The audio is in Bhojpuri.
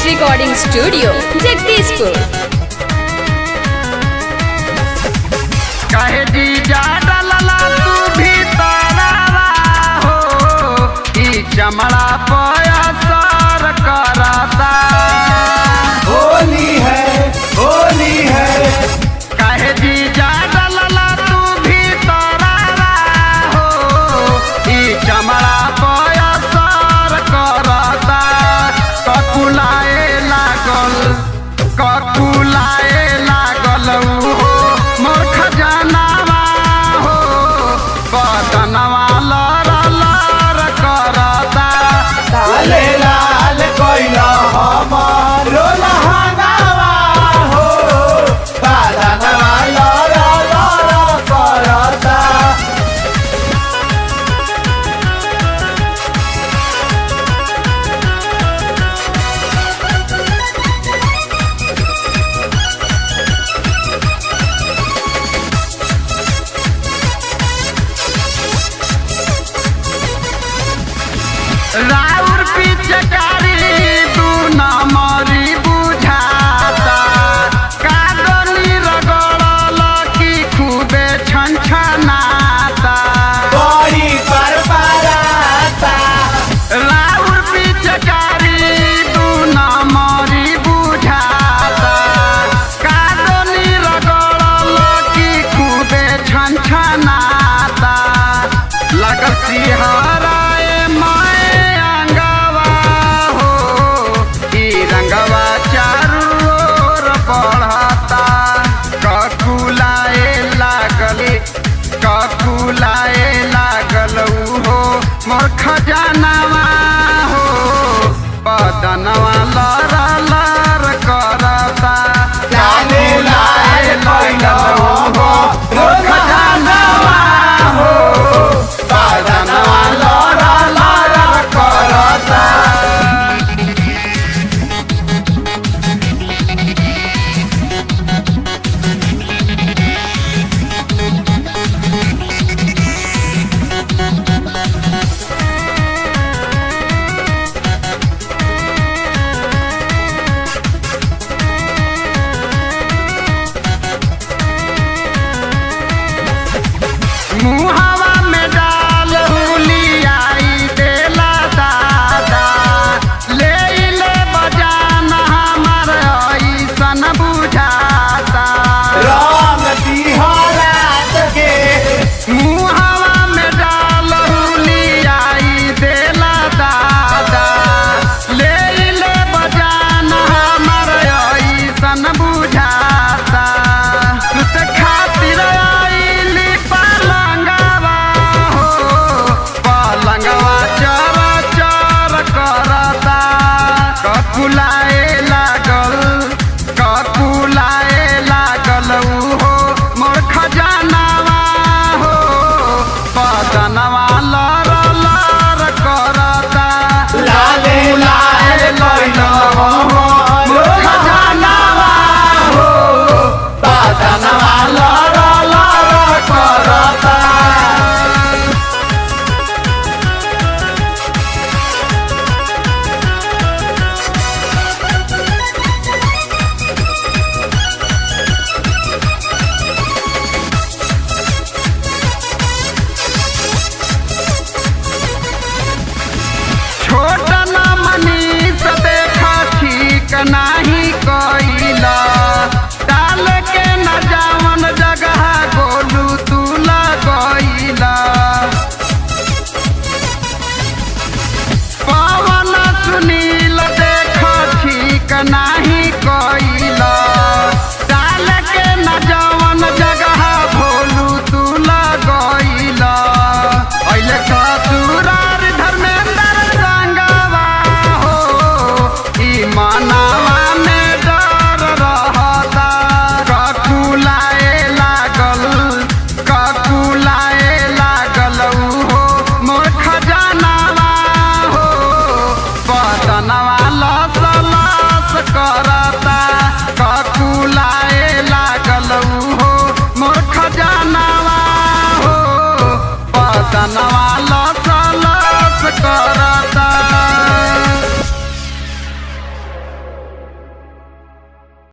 Recording studio Jagdishpur. कहे जीजा डलला तू भी तारावा हो, ई चमड़ा पया सर करता। होली है होली है। कहे जीजा डलला तू भी तारावा हो, ई चमड़ा पया सर करता। ककुलाए लागल हो मोर खजानावा हो, बदनवा लर लर करता। लाले लाल कोइला हमारो लहंगावा हो, बदनवा लर लर करता। राउर पिचकारी तू न मरी बुझाता। कादनी रगड़ल की खूबे छनछनाता। बड़ी बरबराता। राउर पिचकारी तू न मरी बुझाता। कादनी रगड़ल की खूबे छनछनाता। लगल सिहराए रंगवा चारू ओर बढ़ता। ककुलाए लागल हो मोर खजानावा हो, बदनवा लर लर करता। लाले लाल कोइला हमारो लहंगावा हो, बदनवा लर लर करता। मुहावा में डाल हुलियाई देला दादा। ले बजान हमार ऐसन बुझाता। राम तिहारात के मुहावा में डाल हुलियाई देला दादा। ले बजान हमार ऐसन बुझाता। तुत खातिर आइली पलंगवा हो, पलंगवा चर चर करता। ककुलाए लागल हो मोर खजानावा हो, बदनवा लर लर करता। लाले लाल कोइला हमारो खजानावा हो, बदनवा लर लर करता। छोट न मनीष देखा ठीक नाही कइला। डाल के न जावन जगह गोलू तू लगइला। पवन सुनील देखा ठीक नाही कइला। डाल के न जावन जगह भोलू तू लगइला। अइले ससुरार धर्मेंद्र संगवा हो, ई मानवा में डर रहता। ककुलाए लागल हो मोर खजानावा हो, बदनवा लस लस करता। ककुलाए लागल हो मोर खजानावा हो, बदनवा